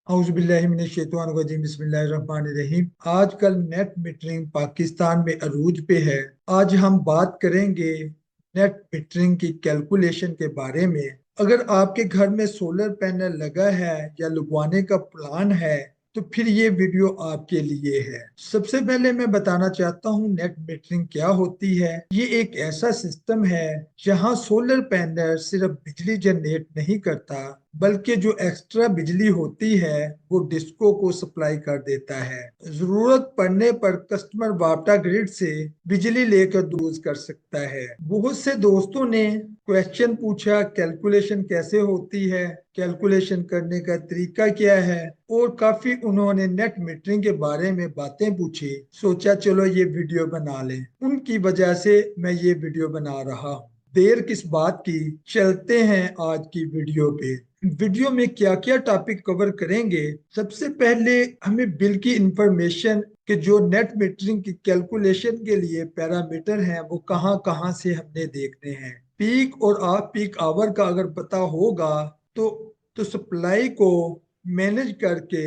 औज़ुबिल्लाहिमिनश्शैतानिर्रजीम बिस्मिल्लाहिर्रहमानिर्रहीम। आजकल net metering Pakistan में अरूज पे है। आज हम बात करेंगे नेट मीटरिंग की कैलकुलेशन के बारे में। अगर आपके घर में सोलर पैनल लगा है या लगवाने का प्लान है तो फिर ये वीडियो आपके लिए है। सबसे पहले मैं बताना चाहता हूँ नेट मीटरिंग क्या होती है। ये एक ऐसा सिस्टम है जहाँ सोलर पैनल सिर्फ बिजली जनरेट नहीं करता बल्कि जो एक्स्ट्रा बिजली होती है वो डिस्को को सप्लाई कर देता है। जरूरत पड़ने पर कस्टमर वापटा ग्रिड से बिजली लेकर यूज कर सकता है। बहुत से दोस्तों ने क्वेश्चन पूछा कैलकुलेशन कैसे होती है, कैलकुलेशन करने का तरीका क्या है, और काफी उन्होंने नेट मीटरिंग के बारे में बातें पूछी। सोचा चलो ये वीडियो बना लें। उनकी वजह से मैं ये वीडियो बना रहा हूँ। देर किस बात की, चलते हैं आज की वीडियो पे। वीडियो में क्या क्या टॉपिक कवर करेंगे। सबसे पहले हमें बिल की इंफॉर्मेशन कि जो नेट मीटरिंग की कैलकुलेशन के लिए पैरामीटर हैं वो कहाँ कहाँ से हमने देखने हैं। पीक और ऑफ पीक आवर का अगर पता होगा तो सप्लाई को मैनेज करके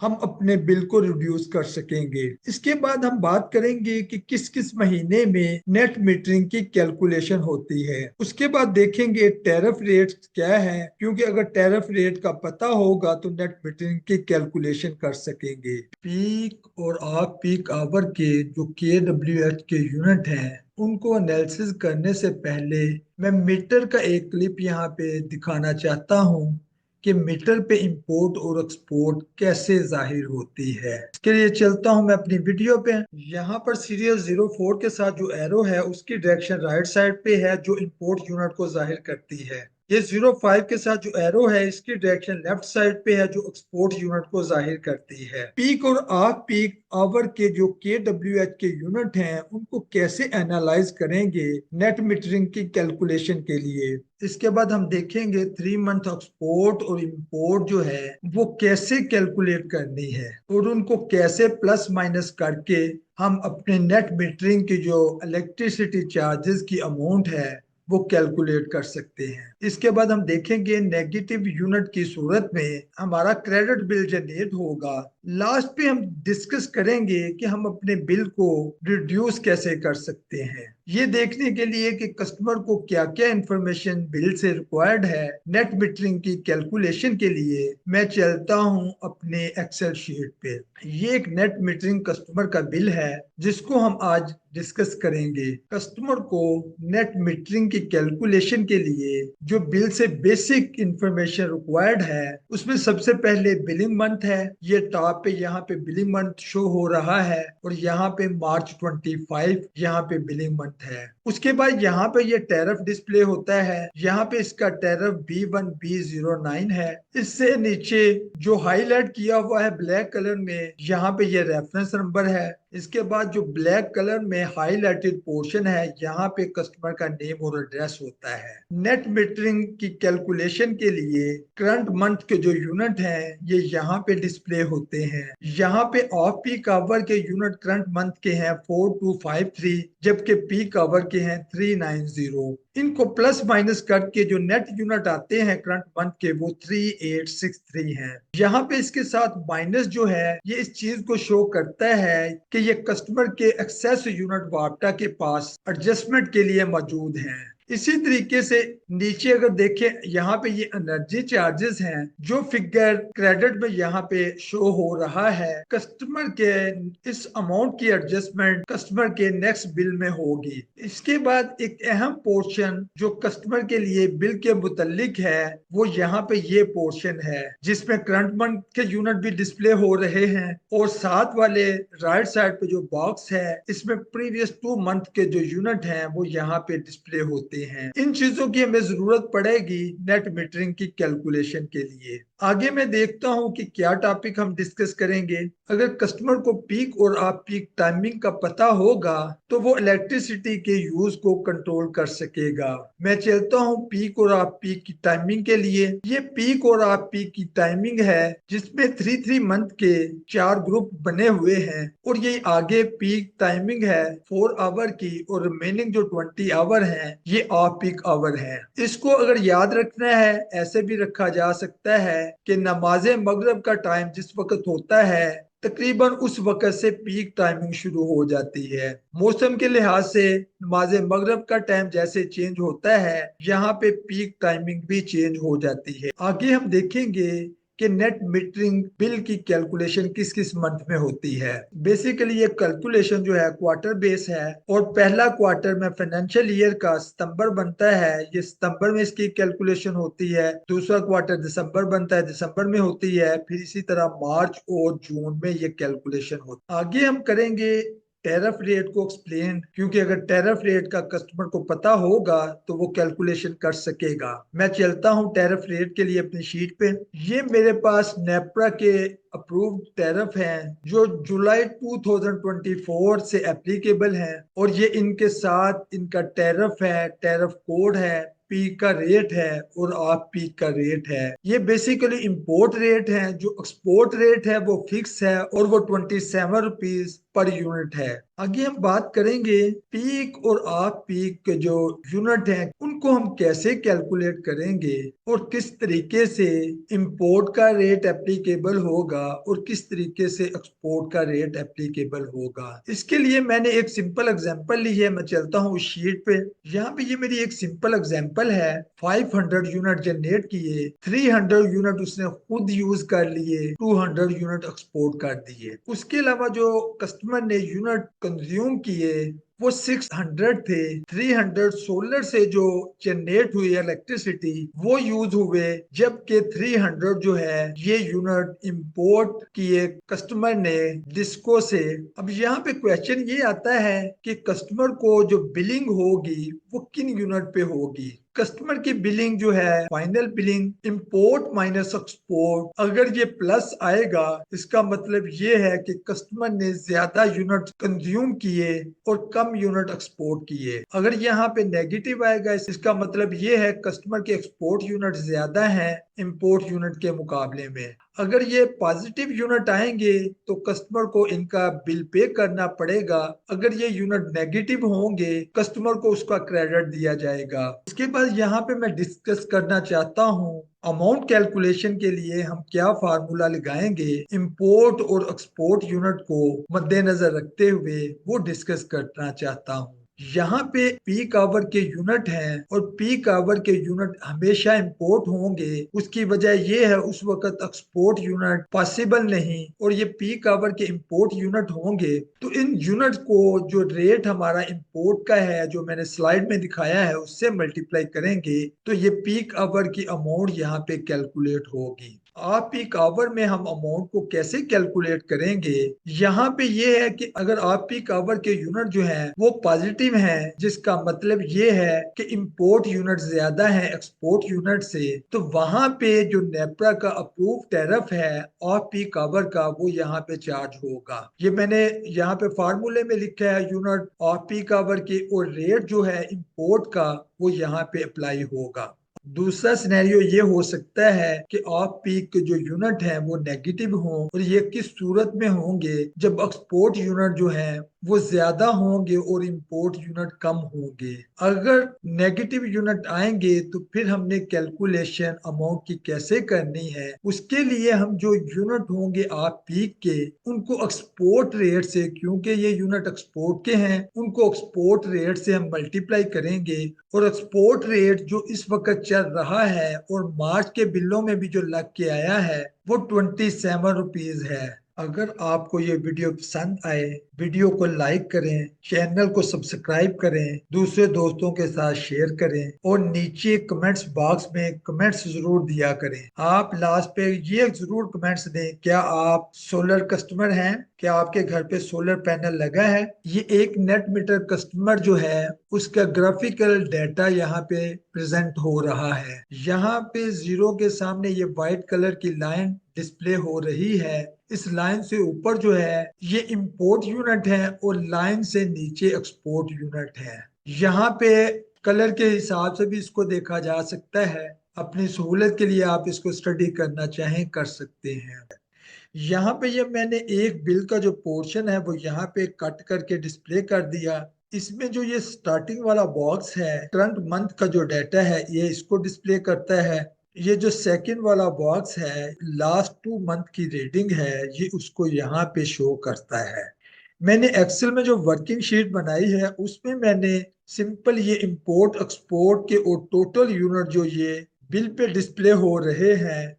हम अपने बिल को रिड्यूस कर सकेंगे। इसके बाद हम बात करेंगे कि किस किस महीने में नेट मीटरिंग की कैलकुलेशन होती है। उसके बाद देखेंगे टैरिफ रेट क्या है, क्योंकि अगर टैरिफ रेट का पता होगा तो नेट मीटरिंग की कैलकुलेशन कर सकेंगे। पीक और ऑफ पीक आवर के जो KWH के यूनिट हैं उनको एनालिसिस करने से पहले मैं मीटर का एक क्लिप यहाँ पे दिखाना चाहता हूँ कि मीटर पे इंपोर्ट और एक्सपोर्ट कैसे जाहिर होती है। इसके लिए चलता हूं मैं अपनी वीडियो पे। यहाँ पर सीरियल 04 के साथ जो एरो है उसकी डायरेक्शन राइट साइड पे है जो इंपोर्ट यूनिट को जाहिर करती है। ये 05 के साथ जो एरो है इसकी डायरेक्शन लेफ्ट साइड पे है जो एक्सपोर्ट यूनिट को जाहिर करती है। पीक और ऑफ पीक आवर के जो KWH के यूनिट हैं उनको कैसे एनालाइज करेंगे नेट मीटरिंग की कैलकुलेशन के लिए। इसके बाद हम देखेंगे 3 मंथ एक्सपोर्ट और इंपोर्ट जो है वो कैसे कैलकुलेट करनी है और उनको कैसे प्लस माइनस करके हम अपने नेट मीटरिंग की जो इलेक्ट्रिसिटी चार्जेस की अमाउंट है वो कैलकुलेट कर सकते हैं। इसके बाद हम देखेंगे नेगेटिव यूनिट की सूरत में हमारा क्रेडिट बिल जनरेट होगा। लास्ट पे हम डिस्कस करेंगे कि हम अपने बिल को रिड्यूस कैसे कर सकते हैं। ये देखने के लिए कि कस्टमर को क्या क्या इंफॉर्मेशन बिल से रिक्वायर्ड है नेट मीटरिंग की कैलकुलेशन के लिए, मैं चलता हूं अपने एक्सेल शीट पे। ये एक नेट मीटरिंग कस्टमर का बिल है जिसको हम आज डिस्कस करेंगे। कस्टमर को नेट मीटरिंग की कैलकुलेशन के लिए जो बिल से बेसिक इंफॉर्मेशन रिक्वायर्ड है उसमें सबसे पहले बिलिंग मंथ है। ये टॉप पे यहाँ पे बिलिंग मंथ शो हो रहा है और यहाँ पे मार्च 25 यहाँ पे बिलिंग मंथ है। उसके बाद यहाँ पे ये टैरिफ डिस्प्ले होता है। यहाँ पे इसका टैरिफ B1B09 है। इससे नीचे जो हाईलाइट किया हुआ है ब्लैक कलर में यहाँ पे ये रेफरेंस नंबर है। इसके बाद जो ब्लैक कलर में हाईलाइटेड पोर्शन है यहाँ पे कस्टमर का नेम और एड्रेस होता है। नेट मीटरिंग की कैलकुलेशन के लिए करंट मंथ के जो यूनिट हैं ये यहाँ पे डिस्प्ले होते हैं। यहाँ पे ऑफ पीक आवर के यूनिट करंट मंथ के हैं 4253 जबकि पीक आवर के हैं 390। इनको प्लस माइनस करके जो नेट यूनिट आते हैं करंट मंथ के वो 3863 हैं। यहाँ पे इसके साथ माइनस जो है ये इस चीज को शो करता है कि ये कस्टमर के एक्सेस यूनिट वापटा के पास एडजस्टमेंट के लिए मौजूद हैं। इसी तरीके से नीचे अगर देखें यहाँ पे ये एनर्जी चार्जेस हैं जो फिगर क्रेडिट में यहाँ पे शो हो रहा है। कस्टमर के इस अमाउंट की एडजस्टमेंट कस्टमर के नेक्स्ट बिल में होगी। इसके बाद एक अहम पोर्शन जो कस्टमर के लिए बिल के मुतल्लिक है वो यहाँ पे ये पोर्शन है जिसमें करंट मंथ के यूनिट भी डिस्प्ले हो रहे हैं और साथ वाले राइट साइड पे जो बॉक्स है इसमें प्रीवियस 2 मंथ के जो यूनिट हैं वो यहाँ पे डिस्प्ले होते हैं। इन चीजों की हमें जरूरत पड़ेगी नेट मीटरिंग की कैलकुलेशन के लिए। आगे मैं देखता हूँ कि क्या टॉपिक हम डिस्कस करेंगे। अगर कस्टमर को पीक और ऑफ पीक टाइमिंग का पता होगा तो वो इलेक्ट्रिसिटी के यूज को कंट्रोल कर सकेगा। मैं चलता हूँ पीक और ऑफ पीक की टाइमिंग के लिए। ये पीक और ऑफ पीक की टाइमिंग है जिसमें 3 मंथ के 4 ग्रुप बने हुए हैं और ये आगे पीक टाइमिंग है 4 आवर की और रिमेनिंग जो 20 आवर है ये ये ऑफ पीक आवर है। इसको अगर याद रखना है ऐसे भी रखा जा सकता है कि नमाज मगरिब का टाइम जिस वक्त होता है तकरीबन उस वक्त से पीक टाइमिंग शुरू हो जाती है। मौसम के लिहाज से नमाज मगरिब का टाइम जैसे चेंज होता है यहाँ पे पीक टाइमिंग भी चेंज हो जाती है। आगे हम देखेंगे कि नेट मीटरिंग बिल की कैलकुलेशन किस किस मंथ में होती है। बेसिकली ये कैलकुलेशन जो है क्वार्टर बेस है और पहला क्वार्टर में फाइनेंशियल ईयर का सितंबर बनता है, ये सितंबर में इसकी कैलकुलेशन होती है। दूसरा क्वार्टर दिसंबर बनता है, दिसंबर में होती है। फिर इसी तरह मार्च और जून में ये कैलकुलेशन होती है। आगे हम करेंगे टैरिफ रेट को एक्सप्लेन, क्योंकि अगर टैरिफ रेट का कस्टमर को पता होगा तो वो कैलकुलेशन कर सकेगा। मैं चलता हूँ टैरिफ रेट के लिए अपनी शीट पे। ये मेरे पास नेपरा के अप्रूव्ड टैरिफ हैं जो जुलाई 2024 से एप्लीकेबल हैं और ये इनके साथ इनका टैरिफ है, टैरिफ कोड है, पीक का रेट है और ऑफ पीक का रेट है। ये बेसिकली इंपोर्ट रेट है। जो एक्सपोर्ट रेट है वो फिक्स है और वो 27 रुपीज पर यूनिट है। आगे हम बात करेंगे पीक और ऑफ पीक के जो यूनिट हैं उनको हम कैसे कैलकुलेट करेंगे और किस तरीके से इंपोर्ट का रेट एप्लीकेबल होगा और किस तरीके से एक्सपोर्ट का रेट एप्लीकेबल होगा। इसके लिए मैंने एक सिंपल एग्जांपल ली है। मैं चलता हूँ उस शीट पे। यहाँ पे ये मेरी एक सिंपल एग्जांपल है। 500 यूनिट जनरेट किए, 300 यूनिट उसने खुद यूज कर लिए, 200 यूनिट एक्सपोर्ट कर दिए। उसके अलावा जो कस्टमर ने यूनिट कंज्यूम किए वो 600 थे। 300 सोलर से जो जनरेट हुई इलेक्ट्रिसिटी वो यूज हुए, जबकि 300 जो है ये यूनिट इंपोर्ट किए कस्टमर ने डिस्को से। अब यहाँ पे क्वेश्चन ये आता है कि कस्टमर को जो बिलिंग होगी वो किन यूनिट पे होगी। कस्टमर की बिलिंग जो है final billing import minus export, अगर ये प्लस आएगा इसका मतलब ये है कि कस्टमर ने ज्यादा यूनिट कंज्यूम किए और कम यूनिट एक्सपोर्ट किए। अगर यहाँ पे नेगेटिव आएगा इसका मतलब ये है कस्टमर के एक्सपोर्ट यूनिट ज्यादा हैं इंपोर्ट यूनिट के मुकाबले में। अगर ये पॉजिटिव यूनिट आएंगे तो कस्टमर को इनका बिल पे करना पड़ेगा। अगर ये यूनिट नेगेटिव होंगे कस्टमर को उसका क्रेडिट दिया जाएगा। उसके बाद यहाँ पे मैं डिस्कस करना चाहता हूँ अमाउंट कैलकुलेशन के लिए हम क्या फार्मूला लगाएंगे। इंपोर्ट और एक्सपोर्ट यूनिट को मद्देनजर रखते हुए वो डिस्कस करना चाहता हूँ। यहाँ पे पीक आवर के यूनिट हैं और पीक आवर के यूनिट हमेशा इंपोर्ट होंगे। उसकी वजह ये है उस वक्त एक्सपोर्ट यूनिट पॉसिबल नहीं और ये पीक आवर के इंपोर्ट यूनिट होंगे। तो इन यूनिट को जो रेट हमारा इंपोर्ट का है जो मैंने स्लाइड में दिखाया है उससे मल्टीप्लाई करेंगे तो ये पीक आवर की अमाउंट यहाँ पे कैलकुलेट होगी। ऑफ पीक आवर में हम अमाउंट को कैसे कैलकुलेट करेंगे। यहाँ पे ये है कि अगर ऑफ पीक आवर के यूनिट जो है वो पॉजिटिव हैं जिसका मतलब ये है कि इंपोर्ट यूनिट ज्यादा है एक्सपोर्ट यूनिट से, तो वहां पे जो नेपरा का अप्रूव टैरिफ है ऑफ पीक आवर का वो यहाँ पे चार्ज होगा। ये मैंने यहाँ पे फार्मूले में लिखा है यूनिट ऑफ पीक आवर के और रेट जो है इंपोर्ट का वो यहाँ पे अप्लाई होगा। दूसरा सिनेरियो ये हो सकता है कि ऑफ पीक के जो यूनिट है वो नेगेटिव हों और ये किस सूरत में होंगे जब एक्सपोर्ट यूनिट जो है वो ज्यादा होंगे और इंपोर्ट यूनिट कम होंगे। अगर नेगेटिव यूनिट आएंगे तो फिर हमने कैलकुलेशन अमाउंट की कैसे करनी है। उसके लिए हम जो यूनिट होंगे ऑफ पीक के उनको एक्सपोर्ट रेट से, क्योंकि ये यूनिट एक्सपोर्ट के हैं, उनको एक्सपोर्ट रेट से हम मल्टीप्लाई करेंगे और एक्सपोर्ट रेट जो इस वक्त चल रहा है और मार्च के बिलों में भी जो लग के आया है वो 27 रुपीज है। अगर आपको ये वीडियो पसंद आए वीडियो को लाइक करें, चैनल को सब्सक्राइब करें, दूसरे दोस्तों के साथ शेयर करें और नीचे कमेंट्स बॉक्स में कमेंट्स जरूर दिया करें। आप लास्ट पे ये जरूर कमेंट्स दें क्या आप सोलर कस्टमर हैं, क्या आपके घर पे सोलर पैनल लगा है। ये एक नेट मीटर कस्टमर जो है उसका ग्राफिकल डाटा यहाँ पे प्रेजेंट हो रहा है। यहाँ पे जीरो के सामने ये व्हाइट कलर की लाइन डिस्प्ले हो रही है। इस लाइन से ऊपर जो है ये इंपोर्ट यूनिट है और लाइन से नीचे एक्सपोर्ट यूनिट है। यहाँ पे कलर के हिसाब से भी इसको देखा जा सकता है। अपनी सहूलत के लिए आप इसको स्टडी करना चाहें कर सकते हैं। यहाँ पे ये मैंने एक बिल का जो पोर्शन है वो यहाँ पे कट करके डिस्प्ले कर दिया। इसमें जो ये स्टार्टिंग वाला बॉक्स है करंट मंथ का जो डाटा है ये इसको डिस्प्ले करता है। ये जो सेकंड वाला बॉक्स है लास्ट 2 मंथ की रीडिंग है ये उसको यहाँ पे शो करता है। मैंने एक्सेल में जो वर्किंग शीट बनाई है उसमें मैंने सिंपल ये इंपोर्ट एक्सपोर्ट के और टोटल यूनिट जो ये बिल पे डिस्प्ले हो रहे हैं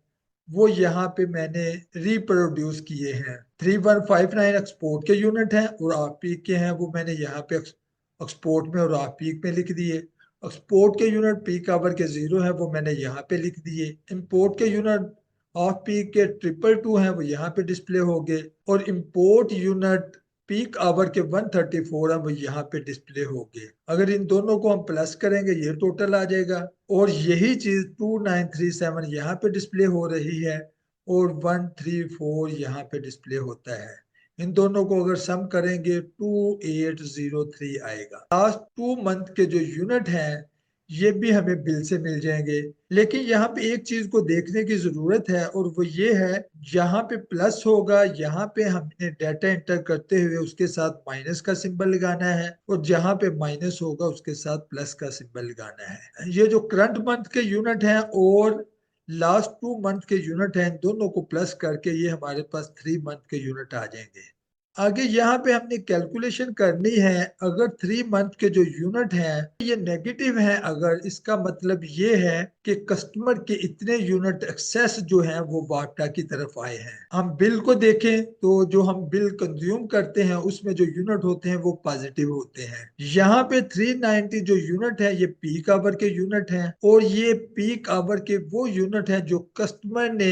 वो यहाँ पे मैंने रिप्रोड्यूस किए हैं। 3159 एक्सपोर्ट के यूनिट हैं और आप पीक के हैं वो मैंने यहाँ पे एक्सपोर्ट में और आप पीक में लिख दिए। एक्सपोर्ट के यूनिट पीक आवर के 0 है वो मैंने यहाँ पे लिख दिए। इंपोर्ट के यूनिट ऑफ पीक के 222 हैं वो यहाँ पे डिस्प्ले हो गए और इंपोर्ट यूनिट पीक आवर के 134 है वो यहाँ पे डिस्प्ले हो गए। अगर इन दोनों को हम प्लस करेंगे ये टोटल आ जाएगा और यही चीज 2937 यहाँ पे डिस्प्ले हो रही है और 134 यहाँ पे डिस्प्ले होता है। इन दोनों को अगर सम करेंगे 2803 आएगा। लास्ट 2 मंथ के जो यूनिट हैं ये भी हमें बिल से मिल जाएंगे। लेकिन यहाँ पे एक चीज को देखने की जरूरत है और वो ये है यहाँ पे प्लस होगा यहाँ पे हमने डाटा एंटर करते हुए उसके साथ माइनस का सिंबल लगाना है और जहाँ पे माइनस होगा उसके साथ प्लस का सिंबल लगाना है। ये जो करंट मंथ के यूनिट हैं और लास्ट 2 मंथ के यूनिट हैं इन दोनों को प्लस करके ये हमारे पास 3 मंथ के यूनिट आ जाएंगे। आगे यहाँ पे हमने कैलकुलेशन करनी है अगर 3 मंथ के जो यूनिट हैं ये नेगेटिव हैं अगर इसका मतलब ये है कि कस्टमर के इतने यूनिट एक्सेस जो हैं वो वापटा की तरफ आए हैं। हम बिल को देखें तो जो हम बिल कंज्यूम करते हैं उसमें जो यूनिट होते हैं वो पॉजिटिव होते हैं। यहाँ पे 390 जो यूनिट है ये पीक आवर के यूनिट हैं और ये पीक आवर के वो यूनिट हैं जो कस्टमर ने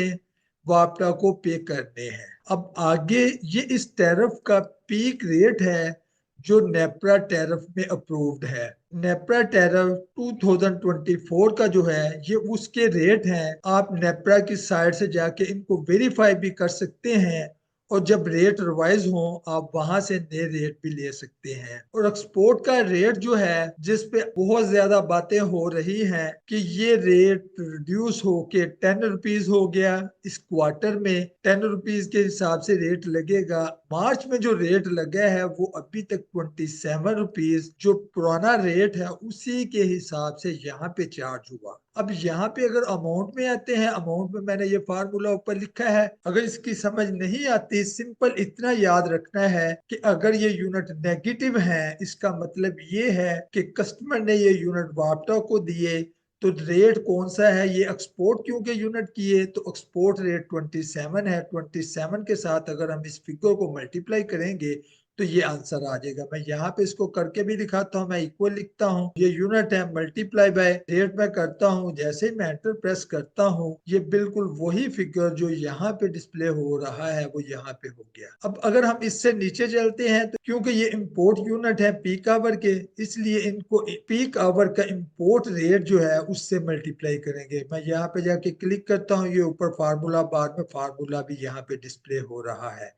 वापटा को पे करने हैं। अब आगे ये इस टैरिफ का पीक रेट है जो नेपरा टैरिफ में अप्रूव्ड है। नेपरा टैरिफ 2024 का जो है ये उसके रेट हैं। आप नेपरा की साइट से जाके इनको वेरीफाई भी कर सकते हैं और जब रेट रिवाइज हो आप वहां से नए रेट भी ले सकते हैं। और एक्सपोर्ट का रेट जो है जिस पे बहुत ज्यादा बातें हो रही हैं कि ये रेट रिड्यूस होके 10 रुपीज हो गया इस क्वार्टर में 10 रुपीज के हिसाब से रेट लगेगा। मार्च में जो रेट लगा है वो अभी तक 27 रुपीज जो पुराना रेट है उसी के हिसाब से यहाँ पे चार्ज हुआ। अब यहाँ पे अगर अमाउंट में आते हैं अमाउंट में मैंने ये फार्मूला ऊपर लिखा है। अगर इसकी समझ नहीं आती सिंपल इतना याद रखना है कि अगर ये यूनिट नेगेटिव है इसका मतलब ये है कि कस्टमर ने ये यूनिट वापटा को दिए तो रेट कौन सा है ये एक्सपोर्ट क्योंकि यूनिट किए तो एक्सपोर्ट रेट 27 है। 27 के साथ अगर हम इस फिगर को मल्टीप्लाई करेंगे तो ये आंसर आ जाएगा। मैं यहाँ पे इसको करके भी दिखाता हूँ। मैं इक्वल लिखता हूँ ये यूनिट है मल्टीप्लाई बाय रेट में करता हूँ। जैसे ही मैं एंटर प्रेस करता हूँ ये बिल्कुल वही फिगर जो यहाँ पे डिस्प्ले हो रहा है वो यहाँ पे हो गया। अब अगर हम इससे नीचे चलते हैं तो क्योंकि ये इम्पोर्ट यूनिट है पीक आवर के इसलिए इनको पीक आवर का इम्पोर्ट रेट जो है उससे मल्टीप्लाई करेंगे। मैं यहाँ पे जाके क्लिक करता हूँ ये ऊपर फार्मूला बार में फार्मूला भी यहाँ पे डिस्प्ले हो रहा है।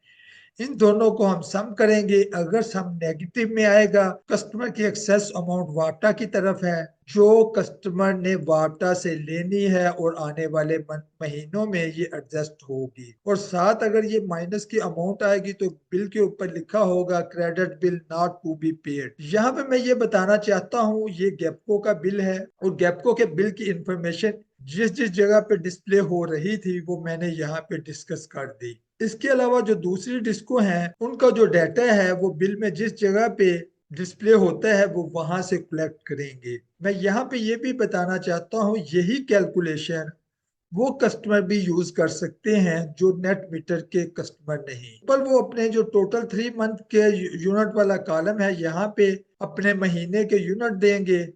इन दोनों को हम सम करेंगे अगर सम नेगेटिव में आएगा कस्टमर की एक्सेस अमाउंट वापटा की तरफ है जो कस्टमर ने वापटा से लेनी है और आने वाले महीनों में ये एडजस्ट होगी। और साथ अगर ये माइनस की अमाउंट आएगी तो बिल के ऊपर लिखा होगा credit bill not to be paid. यहाँ पे मैं ये बताना चाहता हूँ ये गैपको का बिल है और गैपको के बिल की इंफॉर्मेशन जिस जिस जगह पे डिस्प्ले हो रही थी वो मैंने यहाँ पे डिस्कस कर दी। इसके अलावा जो दूसरी डिस्को हैं उनका जो डाटा है वो बिल में जिस जगह पे डिस्प्ले होता है वो वहां से कलेक्ट करेंगे। मैं यहाँ पे ये भी बताना चाहता हूँ यही कैलकुलेशन वो कस्टमर भी यूज कर सकते हैं जो नेट मीटर के कस्टमर नहीं पर वो अपने जो टोटल 3 मंथ के यूनिट वाला कॉलम है यहाँ पे अपने महीने के यूनिट देंगे।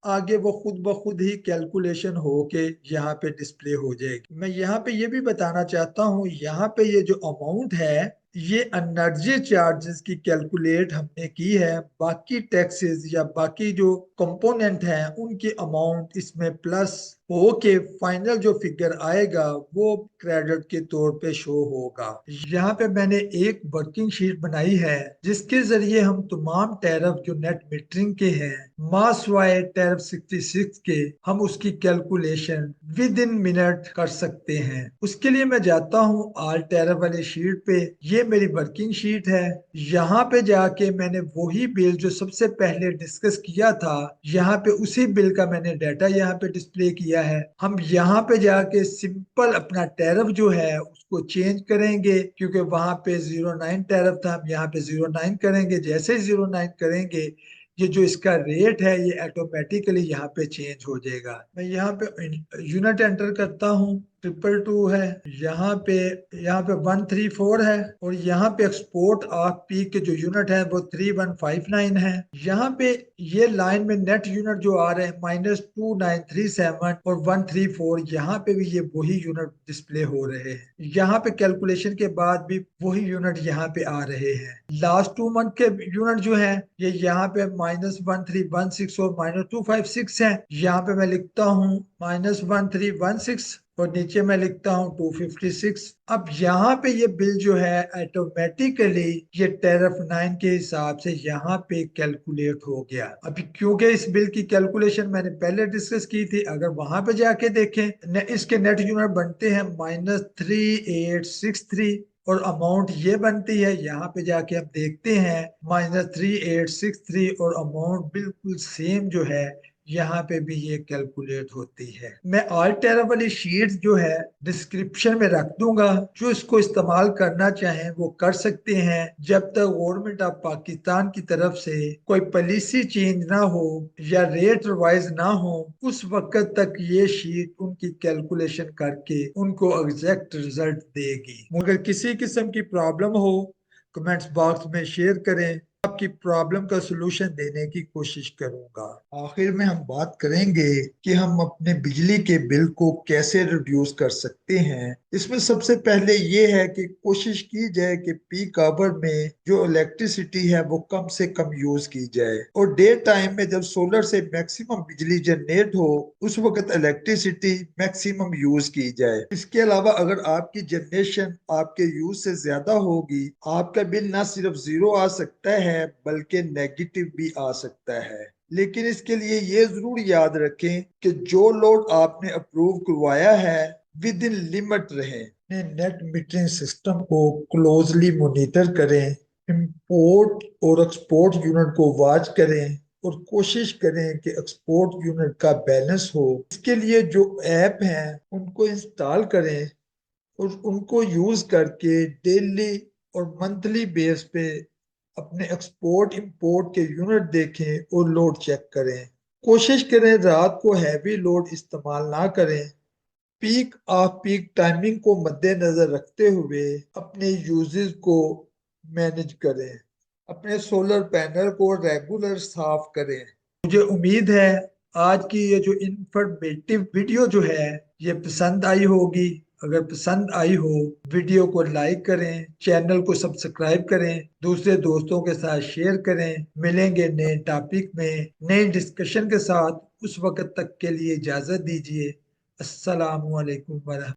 आगे वो खुद ब खुद ही कैलकुलेशन हो के यहाँ पे डिस्प्ले हो जाएगी। मैं यहाँ पे ये भी बताना चाहता हूँ यहाँ पे ये जो अमाउंट है ये एनर्जी चार्जेस की कैलकुलेट हमने की है। बाकी टैक्सेस या बाकी जो कंपोनेंट हैं उनकी अमाउंट इसमें प्लस हो के फाइनल जो फिगर आएगा वो क्रेडिट के तौर पे शो होगा। यहाँ पे मैंने एक वर्किंग शीट बनाई है जिसके जरिए हम तमाम टैरिफ जो नेट मीटरिंग के हैं मास वाइड टैरिफ 66 के हम उसकी कैलकुलेशन विद इन मिनट कर सकते हैं। उसके लिए मैं जाता हूँ आल टैरिफ वाली शीट पे। ये मेरी वर्किंग शीट है। यहाँ पे जाके मैंने वही बिल जो सबसे पहले डिस्कस किया था, यहाँ पे उसी बिल का मैंने डाटा यहाँ पे डिस्प्ले किया है। हम यहाँ पे जाके सिंपल अपना टैरिफ जो है उसको चेंज करेंगे, क्योंकि वहां पे 09 टैरिफ था, हम यहाँ पे 09 करेंगे। जैसे 09 करेंगे ये जो इसका रेट है ये ऑटोमेटिकली यहाँ पे चेंज हो जाएगा। मैं यहाँ पे यूनिट एंटर करता हूँ, 222 है। यहाँ पे 134 है। और यहाँ पे एक्सपोर्ट ऑफ पीक के जो यूनिट है वो 3159 है। यहाँ पे ये लाइन में नेट यूनिट जो आ रहे हैं -2937 और 134, यहाँ पे भी ये वही यूनिट डिस्प्ले हो रहे हैं। यहाँ पे कैलकुलेशन के बाद भी वही यूनिट यहाँ पे आ रहे हैं। लास्ट 2 मंथ के यूनिट जो है ये यहाँ पे -1316 और -256 है। यहाँ पे मैं लिखता हूँ -1316 और नीचे मैं लिखता हूँ 256। अब यहाँ पे ये बिल जो है ऑटोमेटिकली ये टैरिफ 9 के हिसाब से यहाँ पे कैलकुलेट हो गया। अभी क्योंकि इस बिल की कैलकुलेशन मैंने पहले डिस्कस की थी, अगर वहां पे जाके देखें इसके नेट यूनिट बनते हैं -3863 और अमाउंट ये बनती है। यहाँ पे जाके हम देखते हैं -3863 और अमाउंट बिल्कुल सेम जो है यहाँ पे भी ये कैलकुलेट होती है। मैं ऑल टेरा वाली शीट जो है डिस्क्रिप्शन में रख दूंगा, जो इसको इस्तेमाल करना चाहें वो कर सकते हैं। जब तक गवर्नमेंट ऑफ पाकिस्तान की तरफ से कोई पॉलिसी चेंज ना हो या रेट रिवाइज ना हो, उस वक्त तक ये शीट उनकी कैलकुलेशन करके उनको एग्जैक्ट रिजल्ट देगी। मगर किसी किस्म की प्रॉब्लम हो कमेंट्स बॉक्स में शेयर करें, आपकी प्रॉब्लम का सलूशन देने की कोशिश करूंगा। आखिर में हम बात करेंगे कि हम अपने बिजली के बिल को कैसे रिड्यूस कर सकते हैं। इसमें सबसे पहले ये है कि कोशिश की जाए कि पीक आवर में जो इलेक्ट्रिसिटी है वो कम से कम यूज की जाए, और डे टाइम में जब सोलर से मैक्सिमम बिजली जनरेट हो उस वक्त इलेक्ट्रिसिटी मैक्सिमम यूज की जाए। इसके अलावा अगर आपकी जनरेशन आपके यूज से ज्यादा होगी, आपका बिल ना सिर्फ जीरो आ सकता है बल्कि नेगेटिव भी आ सकता है। लेकिन इसके लिए ये जरूर याद रखें कि जो लोड आपने अप्रूव करवाया है विद इन लिमिट रहे। नेट मीटरिंग सिस्टम को क्लोजली मॉनिटर करें, इंपोर्ट और एक्सपोर्ट यूनिट को वॉच करें और कोशिश करें कि एक्सपोर्ट यूनिट का बैलेंस हो। इसके लिए जो ऐप हैं उनको इंस्टॉल करें और उनको यूज करके डेली और मंथली बेस पे अपने एक्सपोर्ट इंपोर्ट के यूनिट देखें और लोड चेक करें। कोशिश करें रात को हैवी लोड इस्तेमाल ना करें। पीक ऑफ पीक टाइमिंग को मद्देनजर रखते हुए अपने यूजेस को मैनेज करें। अपने सोलर पैनल को रेगुलर साफ करें। मुझे उम्मीद है आज की ये जो इंफॉर्मेटिव वीडियो जो है ये पसंद आई होगी। अगर पसंद आई हो वीडियो को लाइक करें, चैनल को सब्सक्राइब करें, दूसरे दोस्तों के साथ शेयर करें। मिलेंगे नए टॉपिक में नए डिस्कशन के साथ। उस वक्त तक के लिए इजाजत दीजिए। अस्सलामु अलैकुम वरहमतुल्लाह।